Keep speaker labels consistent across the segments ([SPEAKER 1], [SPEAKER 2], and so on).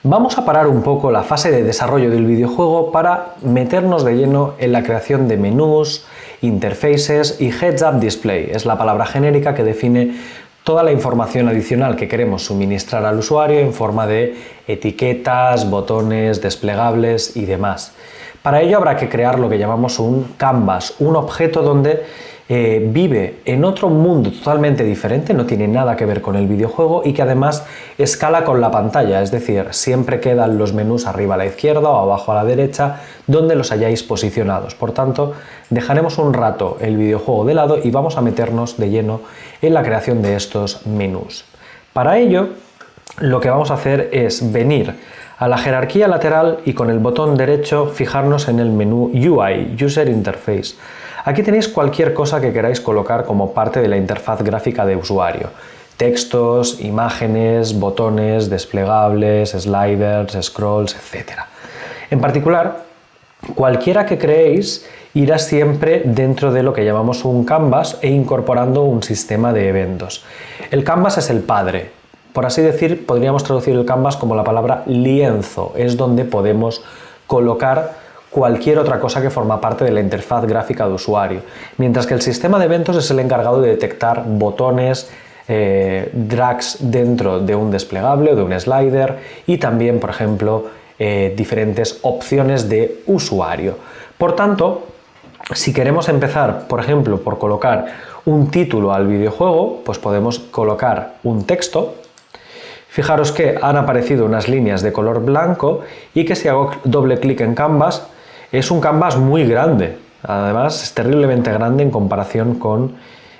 [SPEAKER 1] Vamos a parar un poco la fase de desarrollo del videojuego para meternos de lleno en la creación de menús, interfaces y heads-up display. Es la palabra genérica que define toda la información adicional que queremos suministrar al usuario en forma de etiquetas, botones, desplegables y demás. Para ello habrá que crear lo que llamamos un canvas, un objeto donde vive en otro mundo totalmente diferente, no tiene nada que ver con el videojuego y que además escala con la pantalla, es decir, siempre quedan los menús arriba a la izquierda o abajo a la derecha donde los hayáis posicionados. Por tanto, dejaremos un rato el videojuego de lado y vamos a meternos de lleno en la creación de estos menús. Para ello, lo que vamos a hacer es venir a la jerarquía lateral y con el botón derecho fijarnos en el menú UI, User Interface. Aquí tenéis cualquier cosa que queráis colocar como parte de la interfaz gráfica de usuario. Textos, imágenes, botones, desplegables, sliders, scrolls, etc. En particular, cualquiera que creéis irá siempre dentro de lo que llamamos un canvas e incorporando un sistema de eventos. El canvas es el padre. Por así decir, podríamos traducir el canvas como la palabra lienzo. Es donde podemos colocar cualquier otra cosa que forma parte de la interfaz gráfica de usuario, mientras que el sistema de eventos es el encargado de detectar botones, drags dentro de un desplegable o de un slider y también, por ejemplo, diferentes opciones de usuario. Por tanto, si queremos empezar, por ejemplo, por colocar un título al videojuego, pues podemos colocar un texto. Fijaros que han aparecido unas líneas de color blanco y que si hago doble clic en Canvas, es un canvas muy grande, además es terriblemente grande en comparación con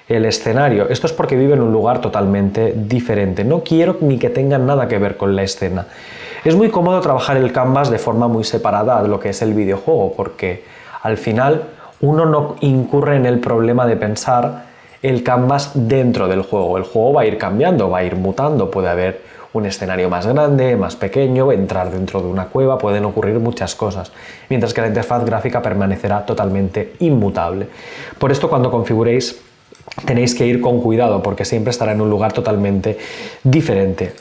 [SPEAKER 1] el escenario. Esto es porque vive en un lugar totalmente diferente. No quiero ni que tengan nada que ver con la escena. Es muy cómodo trabajar el canvas de forma muy separada de lo que es el videojuego, porque al final uno no incurre en el problema de pensar el canvas dentro del juego. El juego va a ir cambiando, va a ir mutando, puede haber un escenario más grande, más pequeño, entrar dentro de una cueva, pueden ocurrir muchas cosas, mientras que la interfaz gráfica permanecerá totalmente inmutable. Por esto, cuando configuréis, tenéis que ir con cuidado, porque siempre estará en un lugar totalmente diferente.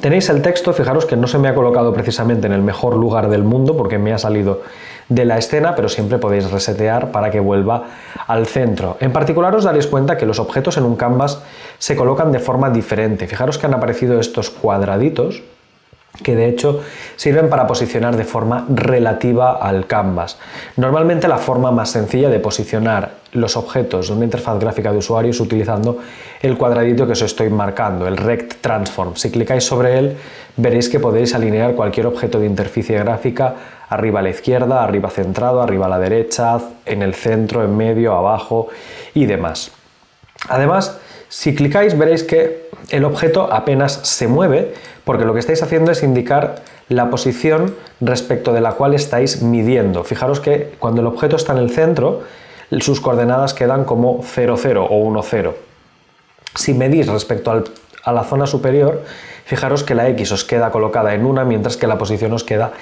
[SPEAKER 1] Tenéis el texto, fijaros que no se me ha colocado precisamente en el mejor lugar del mundo, porque me ha salido de la escena, pero siempre podéis resetear para que vuelva al centro. En particular os daréis cuenta que los objetos en un canvas se colocan de forma diferente. Fijaros que han aparecido estos cuadraditos que de hecho sirven para posicionar de forma relativa al canvas. Normalmente la forma más sencilla de posicionar los objetos de una interfaz gráfica de usuario es utilizando el cuadradito que os estoy marcando, el Rect Transform. Si clicáis sobre él, veréis que podéis alinear cualquier objeto de interfaz gráfica arriba a la izquierda, arriba centrado, arriba a la derecha, en el centro, en medio, abajo y demás. Además, si clicáis veréis que el objeto apenas se mueve porque lo que estáis haciendo es indicar la posición respecto de la cual estáis midiendo. Fijaros que cuando el objeto está en el centro, sus coordenadas quedan como 0, 0 o 1, 0. Si medís respecto a la zona superior, fijaros que la X os queda colocada en 1, mientras que la posición os queda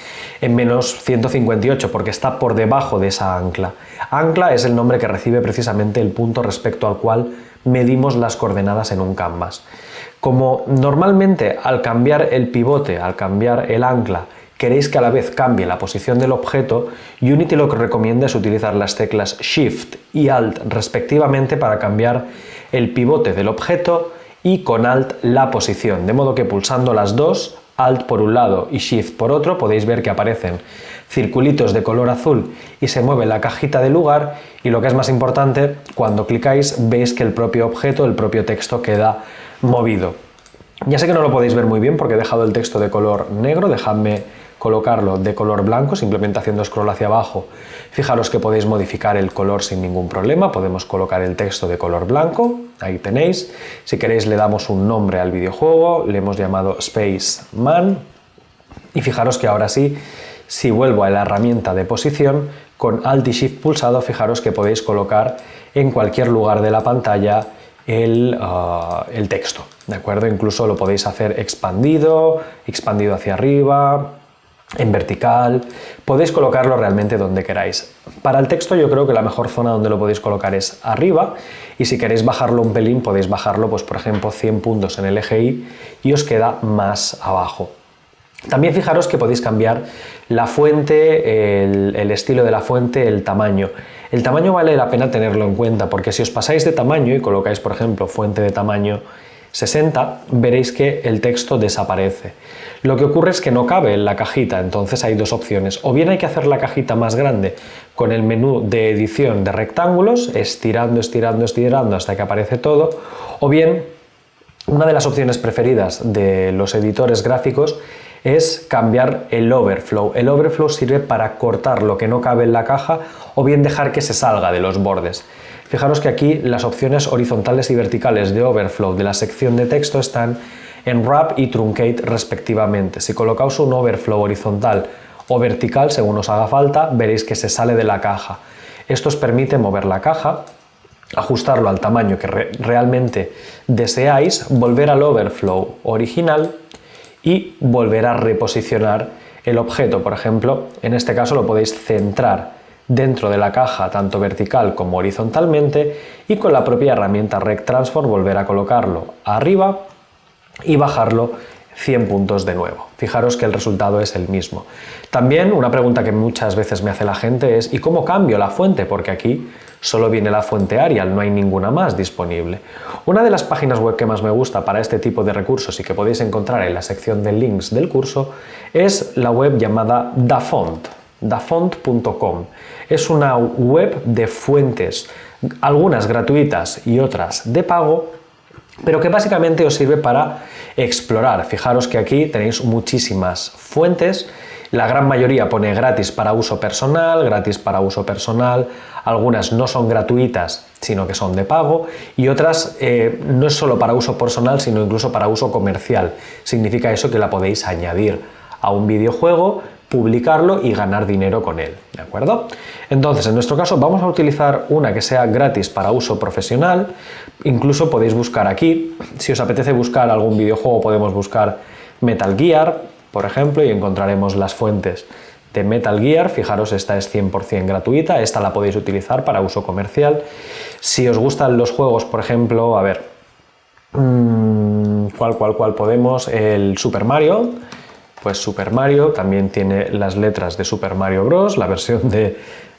[SPEAKER 1] en menos 158, porque está por debajo de esa ancla. Ancla es el nombre que recibe precisamente el punto respecto al cual medimos las coordenadas en un canvas. Como normalmente al cambiar el pivote, al cambiar el ancla, queréis que a la vez cambie la posición del objeto, Unity lo que recomienda es utilizar las teclas Shift y Alt respectivamente para cambiar el pivote del objeto y con Alt la posición, de modo que pulsando las dos, Alt por un lado y Shift por otro, podéis ver que aparecen circulitos de color azul y se mueve la cajita de lugar, y lo que es más importante, cuando clicáis veis que el propio objeto, el propio texto queda movido. Ya sé que no lo podéis ver muy bien porque he dejado el texto de color negro, dejadme colocarlo de color blanco, simplemente haciendo scroll hacia abajo. Fijaros que podéis modificar el color sin ningún problema, podemos colocar el texto de color blanco, ahí tenéis. Si queréis le damos un nombre al videojuego, le hemos llamado Spaceman, y fijaros que ahora sí, si vuelvo a la herramienta de posición, con Alt y Shift pulsado, fijaros que podéis colocar en cualquier lugar de la pantalla el texto, ¿de acuerdo? Incluso lo podéis hacer expandido hacia arriba, en vertical, podéis colocarlo realmente donde queráis. Para el texto yo creo que la mejor zona donde lo podéis colocar es arriba, y si queréis bajarlo un pelín podéis bajarlo, pues por ejemplo 100 puntos en el eje Y y os queda más abajo. También fijaros que podéis cambiar la fuente, el estilo de la fuente, el tamaño. El tamaño vale la pena tenerlo en cuenta porque si os pasáis de tamaño y colocáis, por ejemplo, fuente de tamaño 60, veréis que el texto desaparece. Lo que ocurre es que no cabe en la cajita, entonces hay dos opciones. O bien hay que hacer la cajita más grande con el menú de edición de rectángulos, estirando, estirando, estirando hasta que aparece todo, o bien una de las opciones preferidas de los editores gráficos es cambiar el overflow. El overflow sirve para cortar lo que no cabe en la caja o bien dejar que se salga de los bordes. Fijaros que aquí las opciones horizontales y verticales de overflow de la sección de texto están en wrap y truncate respectivamente. Si colocáis un overflow horizontal o vertical, según os haga falta, veréis que se sale de la caja. Esto os permite mover la caja, ajustarlo al tamaño que realmente deseáis, volver al overflow original y volver a reposicionar el objeto. Por ejemplo, en este caso lo podéis centrar dentro de la caja tanto vertical como horizontalmente y con la propia herramienta Rect Transform volver a colocarlo arriba y bajarlo 100 puntos de nuevo. Fijaros que el resultado es el mismo. También una pregunta que muchas veces me hace la gente es ¿y cómo cambio la fuente? Porque aquí solo viene la fuente Arial, no hay ninguna más disponible. Una de las páginas web que más me gusta para este tipo de recursos y que podéis encontrar en la sección de links del curso es la web llamada Dafont, dafont.com. Es una web de fuentes, algunas gratuitas y otras de pago, pero que básicamente os sirve para explorar. Fijaros que aquí tenéis muchísimas fuentes, la gran mayoría pone gratis para uso personal, algunas no son gratuitas, sino que son de pago, y otras no es solo para uso personal, sino incluso para uso comercial. Significa eso que la podéis añadir a un videojuego, publicarlo y ganar dinero con él, ¿de acuerdo? Entonces, en nuestro caso vamos a utilizar una que sea gratis para uso profesional. Incluso podéis buscar aquí, si os apetece buscar algún videojuego, podemos buscar Metal Gear, por ejemplo, y encontraremos las fuentes de Metal Gear. Fijaros, esta es 100% gratuita, esta la podéis utilizar para uso comercial. Si os gustan los juegos, por ejemplo, a ver, ¿cuál podemos? El Super Mario. Pues Super Mario también tiene las letras de Super Mario Bros., la versión de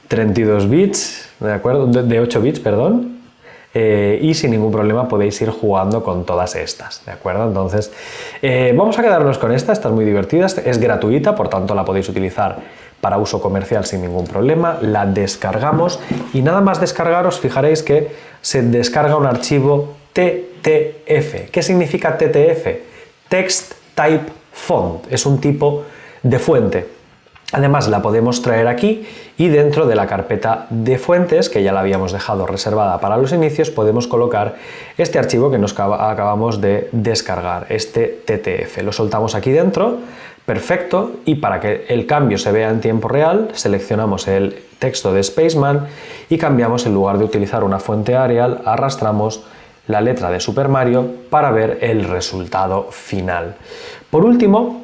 [SPEAKER 1] 32 bits, ¿de acuerdo? De 8 bits, perdón. Y sin ningún problema podéis ir jugando con todas estas, ¿de acuerdo? Entonces, vamos a quedarnos con esta es muy divertida, es gratuita, por tanto la podéis utilizar para uso comercial sin ningún problema. La descargamos y nada más descargaros, fijaréis que se descarga un archivo TTF. ¿Qué significa TTF? Text Type Font, es un tipo de fuente. Además la podemos traer aquí y dentro de la carpeta de fuentes, que ya la habíamos dejado reservada para los inicios, podemos colocar este archivo que nos acabamos de descargar, este TTF. Lo soltamos aquí dentro, perfecto, y para que el cambio se vea en tiempo real, seleccionamos el texto de Spaceman y cambiamos, en lugar de utilizar una fuente Arial, arrastramos la letra de Super Mario para ver el resultado final. Por último,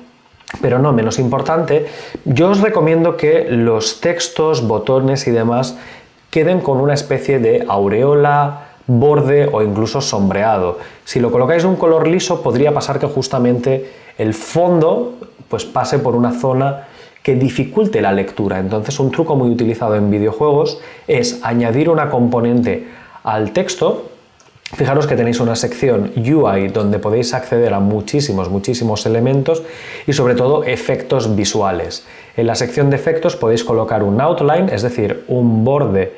[SPEAKER 1] pero no menos importante, yo os recomiendo que los textos, botones y demás queden con una especie de aureola, borde o incluso sombreado. Si lo colocáis de un color liso, podría pasar que justamente el fondo pues pase por una zona que dificulte la lectura. Entonces, un truco muy utilizado en videojuegos es añadir una componente al texto. Fijaros que tenéis una sección UI donde podéis acceder a muchísimos elementos y sobre todo efectos visuales. En la sección de efectos podéis colocar un outline, es decir, un borde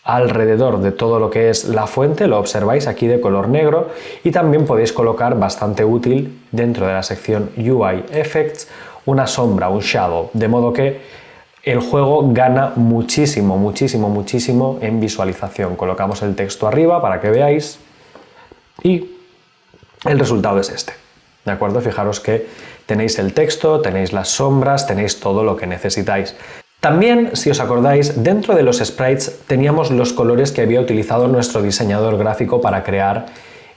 [SPEAKER 1] alrededor de todo lo que es la fuente, lo observáis aquí de color negro, y también podéis colocar, bastante útil, dentro de la sección UI Effects, una sombra, un shadow, de modo que el juego gana muchísimo en visualización. Colocamos el texto arriba para que veáis y el resultado es este, ¿de acuerdo? Fijaros que tenéis el texto, tenéis las sombras, tenéis todo lo que necesitáis. También, si os acordáis, dentro de los sprites teníamos los colores que había utilizado nuestro diseñador gráfico para crear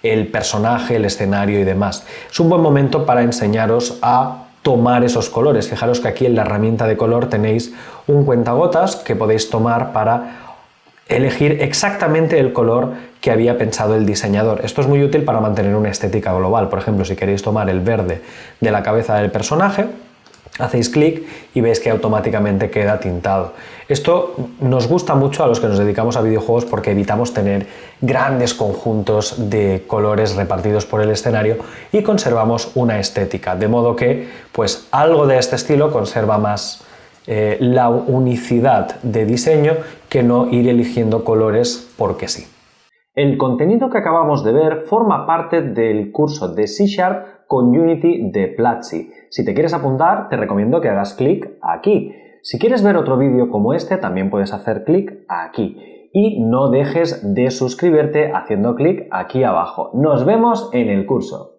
[SPEAKER 1] el personaje, el escenario y demás. Es un buen momento para enseñaros a tomar esos colores. Fijaros que aquí en la herramienta de color tenéis un cuentagotas que podéis tomar para elegir exactamente el color que había pensado el diseñador. Esto es muy útil para mantener una estética global. Por ejemplo, si queréis tomar el verde de la cabeza del personaje, hacéis clic y veis que automáticamente queda tintado. Esto nos gusta mucho a los que nos dedicamos a videojuegos porque evitamos tener grandes conjuntos de colores repartidos por el escenario y conservamos una estética, de modo que pues algo de este estilo conserva más la unicidad de diseño que no ir eligiendo colores porque sí. El contenido que acabamos de ver forma parte del curso de C# con Unity de Platzi. Si te quieres apuntar, te recomiendo que hagas clic aquí. Si quieres ver otro vídeo como este, también puedes hacer clic aquí. Y no dejes de suscribirte haciendo clic aquí abajo. Nos vemos en el curso.